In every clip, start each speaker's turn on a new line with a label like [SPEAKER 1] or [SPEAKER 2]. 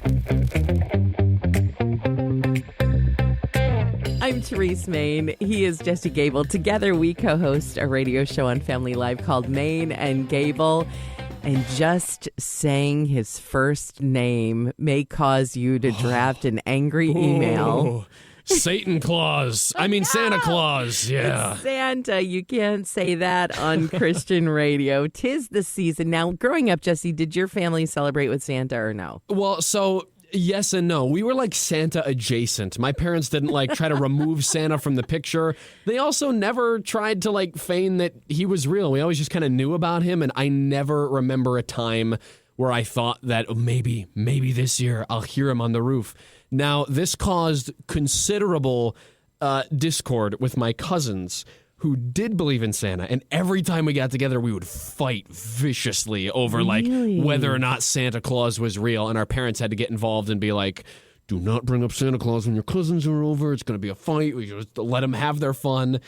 [SPEAKER 1] I'm Therese Main. He is Jesse Gabel. Together, we co-host a radio show on Family Live called Main and Gabel. And just saying his first name may cause you to draft an angry email.
[SPEAKER 2] Satan Claus. I mean, Santa Claus. Yeah.
[SPEAKER 1] It's Santa. You can't say that on Christian radio. 'Tis the season. Now, growing up, Jesse, did your family celebrate with Santa or no?
[SPEAKER 2] Well, so yes and no. We were like Santa adjacent. My parents didn't like try to remove Santa from the picture. They also never tried to like feign that he was real. We always just kind of knew about him, and I never remember a time where I thought that maybe this year I'll hear him on the roof. Now, this caused considerable discord with my cousins who did believe in Santa, and every time we got together, we would fight viciously over like whether or not Santa Claus was real, and our parents had to get involved and be like, do not bring up Santa Claus when your cousins are over. It's going to be a fight. We just let them have their fun.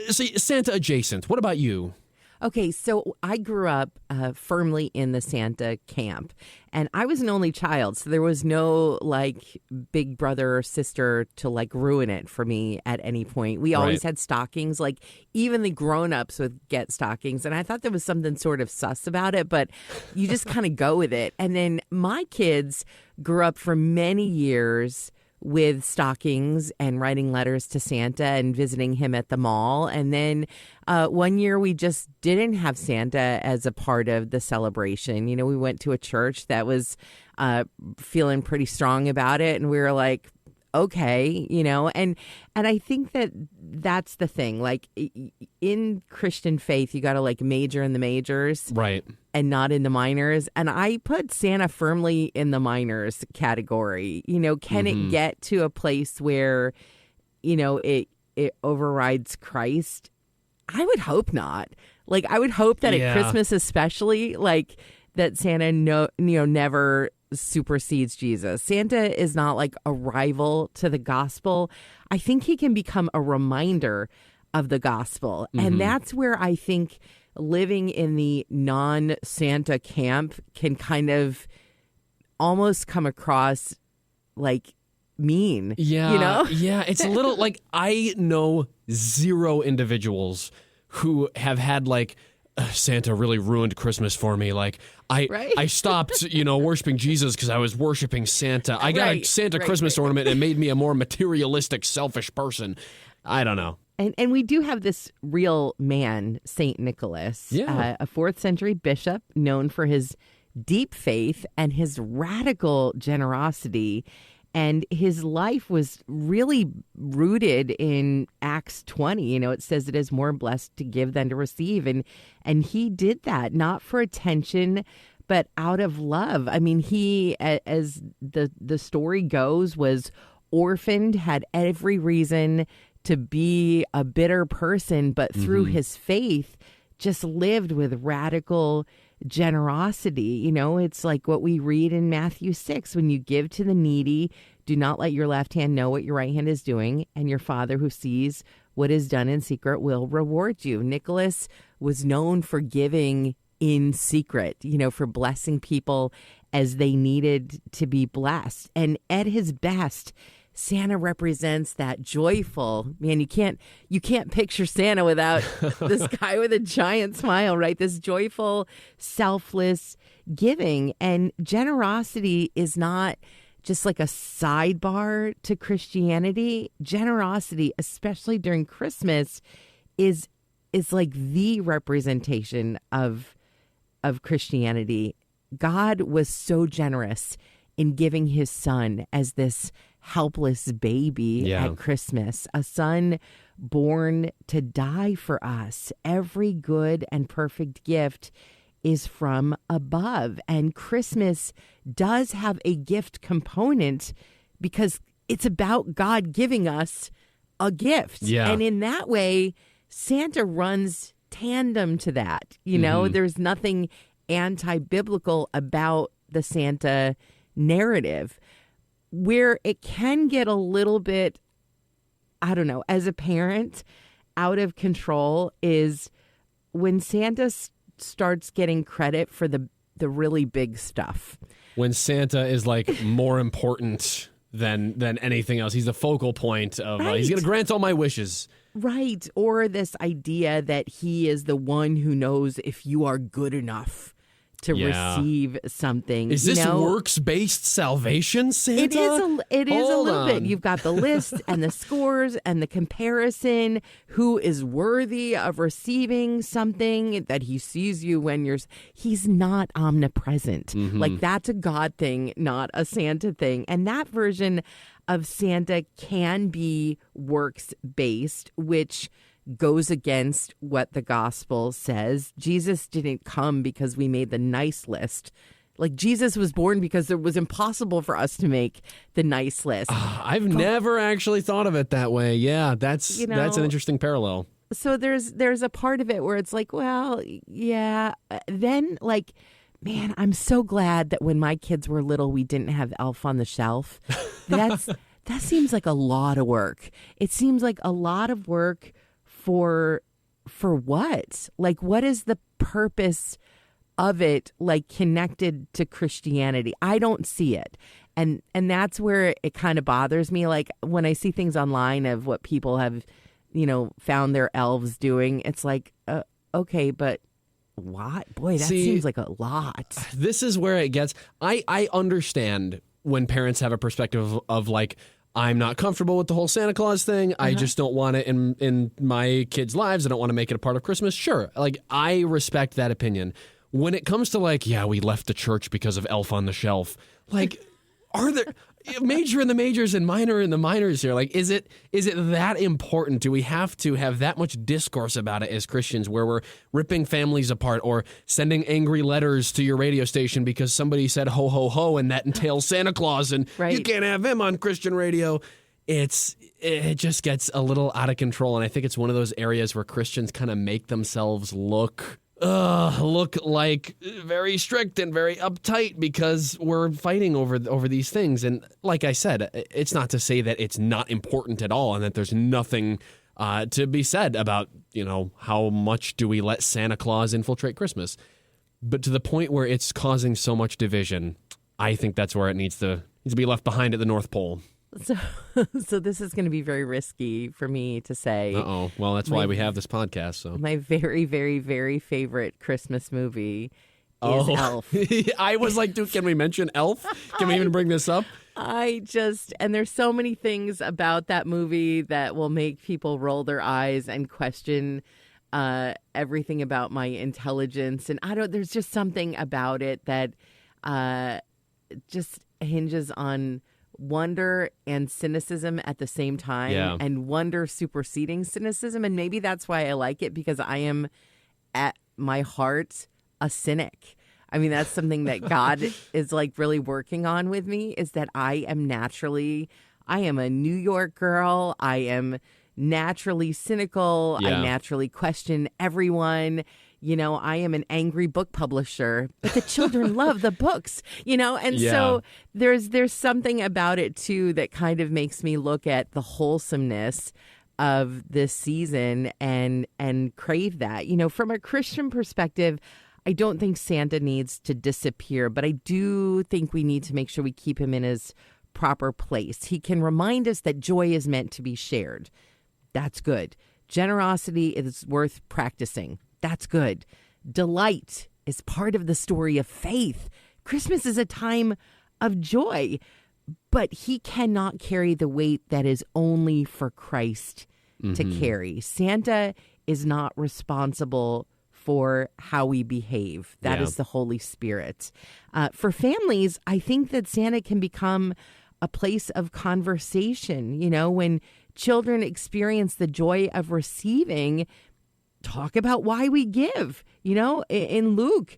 [SPEAKER 2] See, Santa adjacent. What about you?
[SPEAKER 1] Okay, so I grew up firmly in the Santa camp, and I was an only child, so there was no, like, big brother or sister to, like, ruin it for me at any point. We always had stockings. Like, even the grown-ups would get stockings, and I thought there was something sort of sus about it, but you just kind of go with it. And then my kids grew up for many years with stockings and writing letters to Santa and visiting him at the mall. And then one year we just didn't have Santa as a part of the celebration. You know, we went to a church that was feeling pretty strong about it, and we were like, okay, you know, and I think that's the thing. Like, in Christian faith, you got to like major in the majors,
[SPEAKER 2] right,
[SPEAKER 1] and not in the minors. And I put Santa firmly in the minors category. You know, can it get to a place where, you know, it overrides Christ? I would hope not. Like, I would hope that at Christmas, especially, like, that Santa never supersedes Jesus. Santa is not like a rival to the gospel. I think he can become a reminder of the gospel. And that's where I think living in the non-Santa camp can kind of almost come across like mean.
[SPEAKER 2] Yeah.
[SPEAKER 1] You know?
[SPEAKER 2] Yeah. It's a little like, I know zero individuals who have had like, Santa really ruined Christmas for me. Like, I stopped, worshiping Jesus because I was worshiping Santa. I got a Santa Christmas ornament and it made me a more materialistic, selfish person. I don't know.
[SPEAKER 1] And we do have this real man, Saint Nicholas, a 4th century bishop known for his deep faith and his radical generosity. And his life was really rooted in Acts 20. You know, it says it is more blessed to give than to receive. And he did that, not for attention, but out of love. I mean, he, as the story goes, was orphaned, had every reason to be a bitter person, but through his faith, just lived with radical generosity. You know, it's like what we read in Matthew 6, when you give to the needy, do not let your left hand know what your right hand is doing, and your Father who sees what is done in secret will reward you. Nicholas was known for giving in secret, for blessing people as they needed to be blessed. And at his best, Santa represents that joyful, man, you can't picture Santa without this guy with a giant smile, right? This joyful, selfless giving. And generosity is not just like a sidebar to Christianity. Generosity, especially during Christmas, is like the representation of Christianity. God was so generous in giving his son as this helpless baby at Christmas, a son born to die for us. Every good and perfect gift is from above. And Christmas does have a gift component because it's about God giving us a gift. Yeah. And in that way, Santa runs tandem to that. There's nothing anti-biblical about the Santa narrative. Where it can get a little bit, I don't know, as a parent, out of control is when Santa starts getting credit for the really big stuff.
[SPEAKER 2] when Santa is like more important than anything else. He's the focal point of he's going to grant all my wishes.
[SPEAKER 1] Right. Or this idea that he is the one who knows if you are good enough to receive something.
[SPEAKER 2] Is this works-based salvation, Santa?
[SPEAKER 1] It is a little bit. You've got the list and the scores and the comparison. Who is worthy of receiving something that he sees you when you're... He's not omnipresent.
[SPEAKER 2] Mm-hmm.
[SPEAKER 1] Like, that's a God thing, not a Santa thing. And that version of Santa can be works-based, which goes against what the gospel says. Jesus didn't come because we made the nice list. Like, Jesus was born because it was impossible for us to make the nice list.
[SPEAKER 2] I've never actually thought of it that way. Yeah, that's an interesting parallel.
[SPEAKER 1] So there's a part of it where it's like, well, yeah. Then, like, man, I'm so glad that when my kids were little, we didn't have Elf on the Shelf. That seems like a lot of work. It seems like a lot of work for what? Like, what is the purpose of it, like, connected to Christianity? I don't see it. And that's where it kind of bothers me. Like, when I see things online of what people have, found their elves doing, it's like, okay, but why? Boy, that seems like a lot.
[SPEAKER 2] This is where it gets... I understand when parents have a perspective of like, I'm not comfortable with the whole Santa Claus thing. I just don't want it in my kids' lives. I don't want to make it a part of Christmas. Sure. Like, I respect that opinion. When it comes to like, yeah, we left the church because of Elf on the Shelf. Like, are there major in the majors and minor in the minors here? Like, is it that important? Do we have to have that much discourse about it as Christians, where we're ripping families apart or sending angry letters to your radio station because somebody said ho ho ho and that entails Santa Claus and you can't have him on Christian radio? It just gets a little out of control, and I think it's one of those areas where Christians kind of make themselves look like very strict and very uptight because we're fighting over these things. And like I said, it's not to say that it's not important at all and that there's nothing to be said about, how much do we let Santa Claus infiltrate Christmas. But to the point where it's causing so much division, I think that's where it needs to be left behind at the North Pole.
[SPEAKER 1] So this is going to be very risky for me to say.
[SPEAKER 2] Uh-oh. Well, that's why we have this podcast. So
[SPEAKER 1] my very, very, very favorite Christmas movie is Elf.
[SPEAKER 2] I was like, dude, can we mention Elf? Can we even bring this up?
[SPEAKER 1] And there's so many things about that movie that will make people roll their eyes and question everything about my intelligence. And there's just something about it that just hinges on wonder and cynicism at the same time, and wonder superseding cynicism. And maybe that's why I like it, because I am at my heart a cynic. I mean, that's something that God is like really working on with me, is that I am a New York girl. I am naturally cynical. I naturally question everyone. I am an angry book publisher, but the children love the books, and so there's something about it too that kind of makes me look at the wholesomeness of this season and crave that. From a Christian perspective, I don't think Santa needs to disappear, but I do think we need to make sure we keep him in his proper place. He can remind us that joy is meant to be shared. That's good. Generosity is worth practicing. That's good. Delight is part of the story of faith. Christmas is a time of joy, but he cannot carry the weight that is only for Christ to carry. Santa is not responsible for how we behave. That is the Holy Spirit. For families, I think that Santa can become a place of conversation. When children experience the joy of receiving, talk about why we give. In Luke,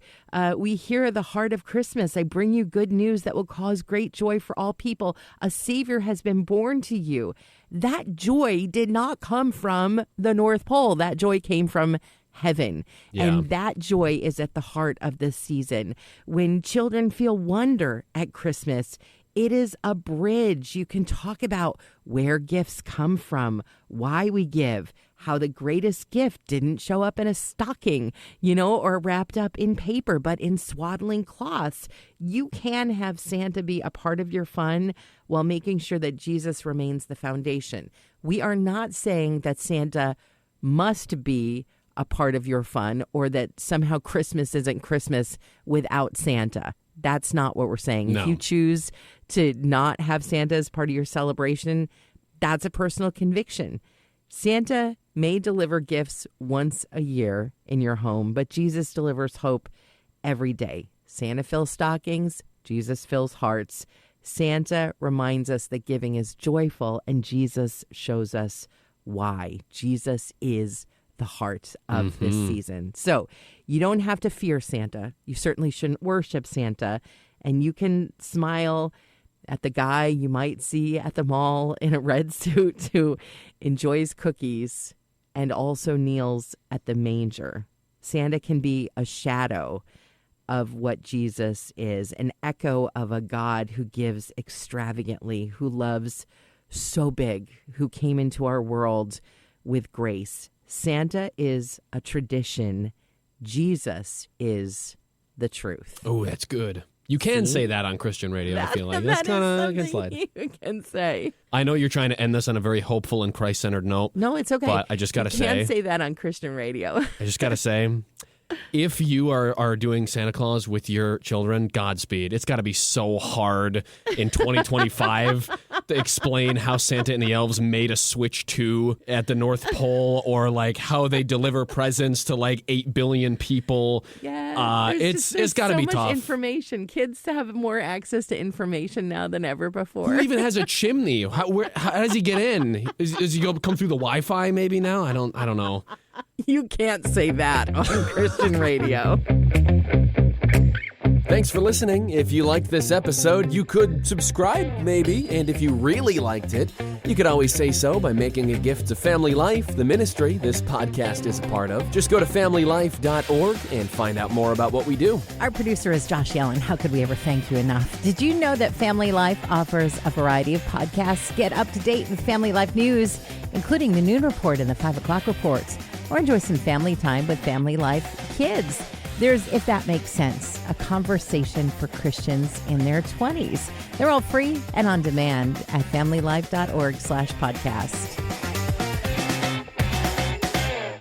[SPEAKER 1] we hear the heart of Christmas. I bring you good news that will cause great joy for all people. A Savior has been born to you. That joy did not come from the North Pole. That joy came from heaven. And that joy is at the heart of this season. When children feel wonder at Christmas, it is a bridge. You can talk about where gifts come from, why we give, how the greatest gift didn't show up in a stocking, or wrapped up in paper, but in swaddling cloths. You can have Santa be a part of your fun while making sure that Jesus remains the foundation. We are not saying that Santa must be a part of your fun or that somehow Christmas isn't Christmas without Santa. That's not what we're saying.
[SPEAKER 2] No.
[SPEAKER 1] If you choose to not have Santa as part of your celebration, that's a personal conviction. Santa may deliver gifts once a year in your home, but Jesus delivers hope every day. Santa fills stockings, Jesus fills hearts. Santa reminds us that giving is joyful, and Jesus shows us why. Jesus is the heart of this season. So you don't have to fear Santa. You certainly shouldn't worship Santa, and you can smile at the guy you might see at the mall in a red suit who enjoys cookies and also kneels at the manger. Santa can be a shadow of what Jesus is, an echo of a God who gives extravagantly, who loves so big, who came into our world with grace. Santa is a tradition. Jesus is the truth.
[SPEAKER 2] Oh, that's good. You can say that on Christian radio, I feel like.
[SPEAKER 1] That's
[SPEAKER 2] kind of
[SPEAKER 1] something
[SPEAKER 2] slide.
[SPEAKER 1] you can say.
[SPEAKER 2] I know you're trying to end this on a very hopeful and Christ-centered note.
[SPEAKER 1] No, it's okay.
[SPEAKER 2] But I just got to say.
[SPEAKER 1] You can't say that on Christian radio.
[SPEAKER 2] I just got to say, if you are doing Santa Claus with your children, Godspeed. It's got to be so hard in 2025 to explain how Santa and the elves made a switch 2 at the North Pole, or like how they deliver presents to like 8 billion people.
[SPEAKER 1] Yeah,
[SPEAKER 2] it's got to be
[SPEAKER 1] so much
[SPEAKER 2] tough.
[SPEAKER 1] Information. Kids have more access to information now than ever before.
[SPEAKER 2] Who even has a chimney? How does he get in? Does he come through the Wi-Fi maybe now? I don't know.
[SPEAKER 1] You can't say that on Christian radio.
[SPEAKER 2] Thanks for listening. If you liked this episode, you could subscribe, maybe. And if you really liked it, you could always say so by making a gift to Family Life, the ministry this podcast is a part of. Just go to familylife.org and find out more about what we do.
[SPEAKER 3] Our producer is Josh Yellen. How could we ever thank you enough? Did you know that Family Life offers a variety of podcasts? Get up to date with Family Life news, including the Noon Report and the 5 o'clock reports, or enjoy some family time with Family Life Kids. There's If That Makes Sense, a conversation for Christians in their 20s. They're all free and on demand at familylife.org/podcast.